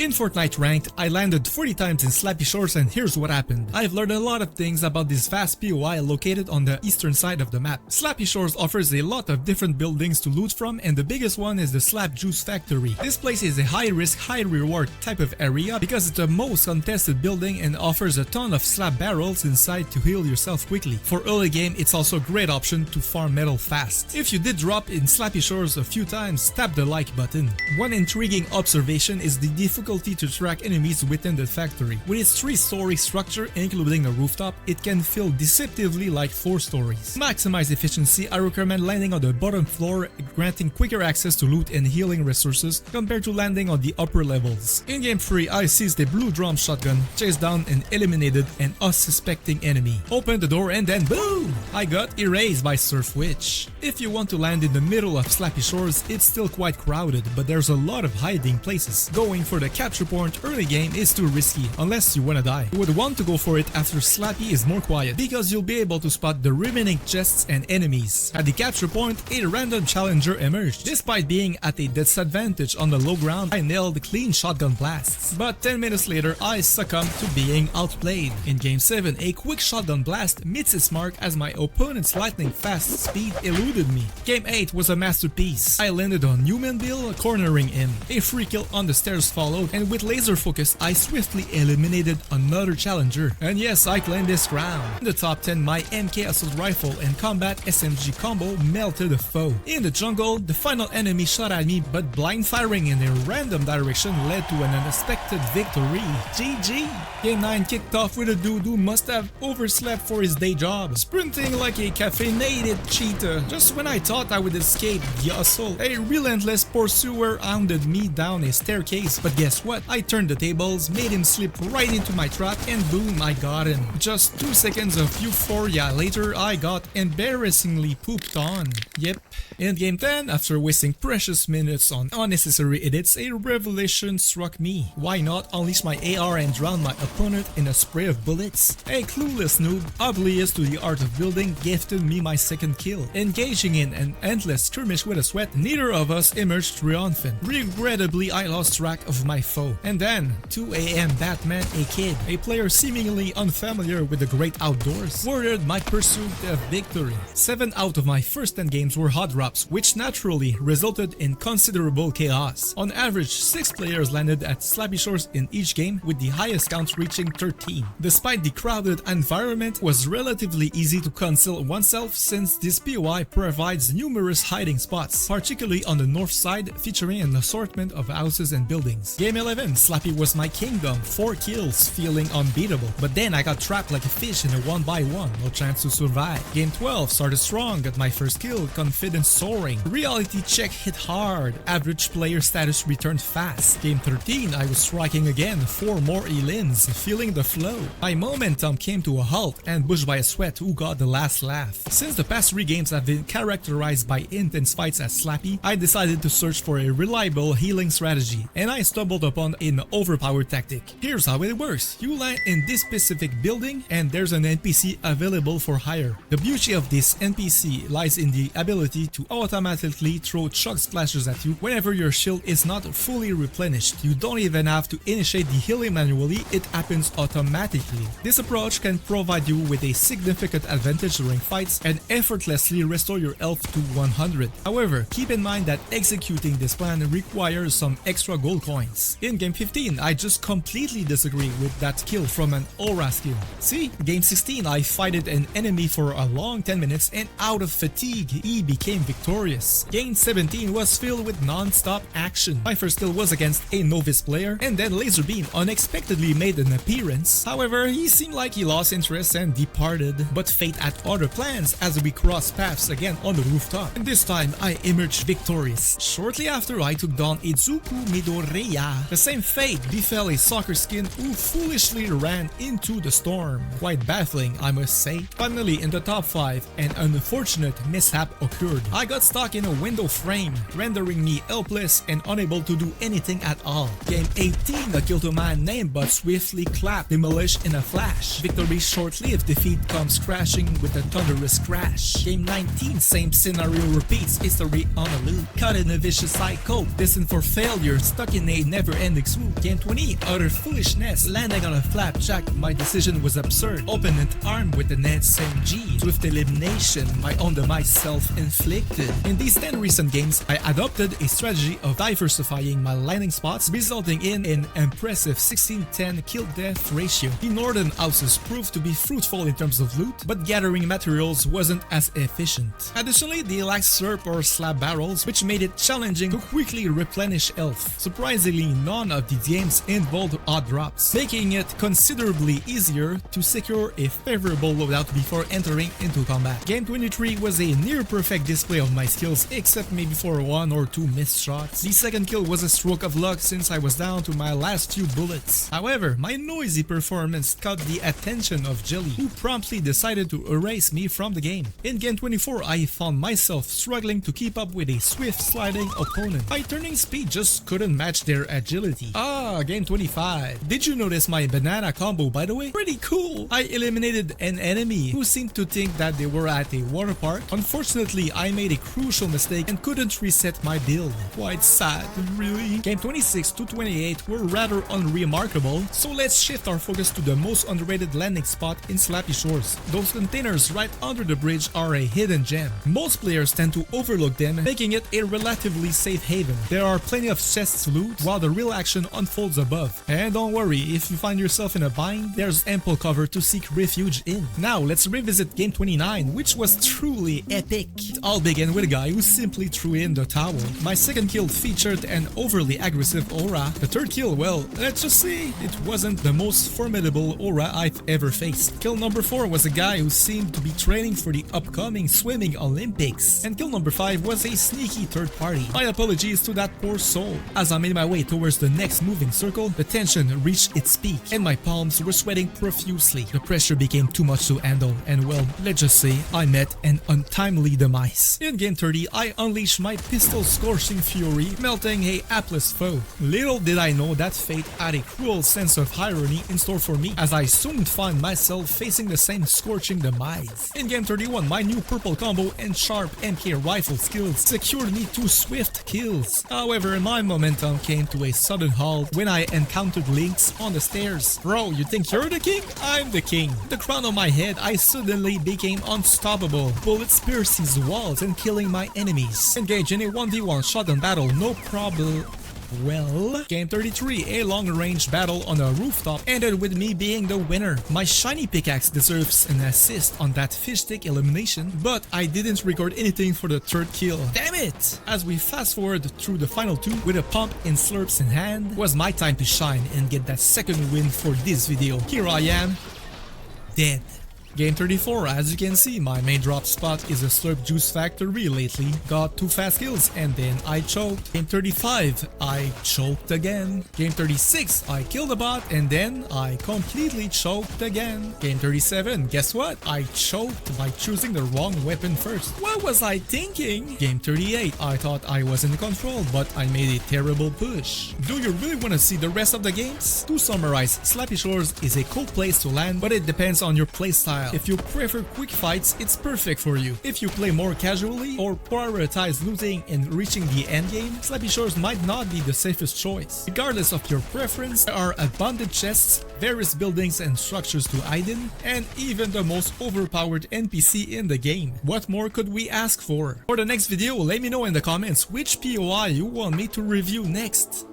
In Fortnite Ranked, I landed 40 times in Slappy Shores and here's what happened. I've learned a lot of things about this vast POI located on the eastern side of the map. Slappy Shores offers a lot of different buildings to loot from and the biggest one is the Slap Juice Factory. This place is a high risk, high reward type of area because it's the most contested building and offers a ton of slap barrels inside to heal yourself quickly. For early game, it's also a great option to farm metal fast. If you did drop in Slappy Shores a few times, tap the like button. One intriguing observation is the difficulty to track enemies within the factory. With its 3-story structure, including a rooftop, it can feel deceptively like 4 stories. To maximize efficiency, I recommend landing on the bottom floor, granting quicker access to loot and healing resources compared to landing on the upper levels. In Game 3, I seized a blue drum shotgun, chased down and eliminated an unsuspecting enemy. Opened the door and then boom! I got erased by Surf Witch. If you want to land in the middle of Slappy Shores, it's still quite crowded, but there's a lot of hiding places. Going for the capture point early game is too risky unless you wanna die. You would want to go for it after Slappy is more quiet because you'll be able to spot the remaining chests and enemies. At the capture point, a random challenger emerged. Despite being at a disadvantage on the low ground, I nailed clean shotgun blasts. But 10 minutes later, I succumbed to being outplayed. In Game 7, a quick shotgun blast meets its mark as my opponent's lightning fast speed eluded me. Game 8 was a masterpiece. I landed on Newman Bill, cornering him. A free kill on the stairs followed, and with laser focus, I swiftly eliminated another challenger. And yes, I claimed this crown. In the top 10, my MK assault rifle and combat SMG combo melted a foe. In the jungle, the final enemy shot at me, but blind firing in a random direction led to an unexpected victory. GG! Game 9 kicked off with a dude who must have overslept for his day job, sprinting like a caffeinated cheetah. Just when I thought I would escape the hustle, a relentless pursuer hounded me down a staircase, but guess what? I turned the tables, made him slip right into my trap, and boom, I got him. Just 2 seconds of euphoria later, I got embarrassingly pooped on. Yep. In Game 10, after wasting precious minutes on unnecessary edits, a revelation struck me. Why not unleash my AR and drown my opponent in a spray of bullets? A clueless noob, oblivious to the art of building, gifted me my second kill. Engaging in an endless skirmish with a sweat, neither of us emerged triumphant. Regrettably, I lost track of my foe. And then, 2 AM Batman, a kid, a player seemingly unfamiliar with the great outdoors, worded my pursuit of victory. 7 out of my first 10 games were hot drops, which naturally resulted in considerable chaos. On average, 6 players landed at Slappy Shores in each game, with the highest count reaching 13. Despite the crowded environment, it was relatively easy to conceal oneself since this POI provides numerous hiding spots, particularly on the north side, featuring an assortment of houses and buildings. Game 11, Slappy was my kingdom, 4 kills, feeling unbeatable. But then I got trapped like a fish in a 1x1, no chance to survive. Game 12 started strong, got my first kill, confidence soaring. Reality check hit hard, average player status returned fast. Game 13, I was striking again, 4 more E-lins, feeling the flow. My momentum came to a halt, ambushed by a sweat who got the last laugh. Since the past 3 games have been characterized by intense fights as Slappy, I decided to search for a reliable healing strategy, and I stumbled upon an overpowered tactic. Here's how it works. You land in this specific building, and there's an NPC available for hire. The beauty of this NPC lies in the ability to automatically throw chug splashes at you whenever your shield is not fully replenished. You don't even have to initiate the healing manually, it happens automatically. This approach can provide you with a significant advantage during fights and effortlessly restore your health to 100. However, keep in mind that executing this plan requires some extra gold coins. In Game 15, I just completely disagree with that kill from an aura skill. See, Game 16, I fighted an enemy for a long 10 minutes and out of fatigue, he became victorious. Game 17 was filled with non-stop action. My first kill was against a novice player, and then Laserbeam unexpectedly made an appearance. However, he seemed like he lost interest and departed, but fate had other plans as we crossed paths again on the rooftop. And this time, I emerged victorious. Shortly after, I took down Izuku Midoriya. The same fate befell a soccer skin who foolishly ran into the storm. Quite baffling, I must say. Finally, in the top 5, an unfortunate mishap occurred. I got stuck in a window frame, rendering me helpless and unable to do anything at all. Game 18, I killed a man named but swiftly clapped, demolished in a flash. Victory short-lived, defeat comes crashing with a thunderous crash. Game 19, same scenario repeats, history on a loop. Caught in a vicious cycle, destined for failure, stuck in a never never-ending swoop. Game 20, utter foolishness, landing on a flapjack. My decision was absurd. Opponent armed with an SMG. Swift elimination, my own demise self-inflicted. In these 10 recent games, I adopted a strategy of diversifying my landing spots, resulting in an impressive 16-10 kill-death ratio. The northern houses proved to be fruitful in terms of loot, but gathering materials wasn't as efficient. Additionally, they lacked slurp or slab barrels, which made it challenging to quickly replenish health. Surprisingly, none of these games involved odd drops, making it considerably easier to secure a favorable loadout before entering into combat. Game 23 was a near-perfect display of my skills, except maybe for 1 or 2 missed shots. The second kill was a stroke of luck since I was down to my last few bullets. However, my noisy performance caught the attention of Jelly, who promptly decided to erase me from the game. In Game 24, I found myself struggling to keep up with a swift sliding opponent. My turning speed just couldn't match their agility. Game 25. Did you notice my banana combo, by the way? Pretty cool! I eliminated an enemy who seemed to think that they were at a water park. Unfortunately, I made a crucial mistake and couldn't reset my build. Quite sad, really. Game 26 to 28 were rather unremarkable, so let's shift our focus to the most underrated landing spot in Slappy Shores. Those containers right under the bridge are a hidden gem. Most players tend to overlook them, making it a relatively safe haven. There are plenty of chests to loot, while the real action unfolds above. And don't worry, if you find yourself in a bind, there's ample cover to seek refuge in. Now, let's revisit Game 29, which was truly epic. It all began with a guy who simply threw in the towel. My second kill featured an overly aggressive aura. The third kill, well, let's just say it wasn't the most formidable aura I've ever faced. Kill number 4 was a guy who seemed to be training for the upcoming swimming Olympics. And kill number 5 was a sneaky third party. My apologies to that poor soul. As I made my way towards the next moving circle, the tension reached its peak and my palms were sweating profusely. The pressure became too much to handle and, well, let's just say I met an untimely demise. In Game 30, I unleashed my pistol scorching fury, melting a hapless foe. Little did I know that fate had a cruel sense of irony in store for me, as I soon found myself facing the same scorching demise. In Game 31, my new purple combo and sharp MK rifle skills secured me 2 swift kills. However, my momentum came to a sudden halt when I encountered Lynx on the stairs. Bro, you think you're the king? I'm the king. The crown on my head, I suddenly became unstoppable. Bullets pierced his walls and killing my enemies. Engage in a 1v1 shotgun battle, no problem. Well, Game 33, a long-range battle on a rooftop, ended with me being the winner. My shiny pickaxe deserves an assist on that fish stick elimination, but I didn't record anything for the third kill. Damn it! As we fast forward through the final 2 with a pump and slurps in hand, was my time to shine and get that second win for this video. Here I am, dead. Game 34, as you can see, my main drop spot is a slurp juice factory lately. Got 2 fast kills and then I choked. Game 35, I choked again. Game 36, I killed a bot and then I completely choked again. Game 37, guess what? I choked by choosing the wrong weapon first. What was I thinking? Game 38, I thought I was in control, but I made a terrible push. Do you really want to see the rest of the games? To summarize, Slappy Shores is a cool place to land, but it depends on your playstyle. If you prefer quick fights, it's perfect for you. If you play more casually or prioritize looting and reaching the endgame, Slappy Shores might not be the safest choice. Regardless of your preference, there are abundant chests, various buildings and structures to hide in, and even the most overpowered NPC in the game. What more could we ask for? For the next video, let me know in the comments which POI you want me to review next.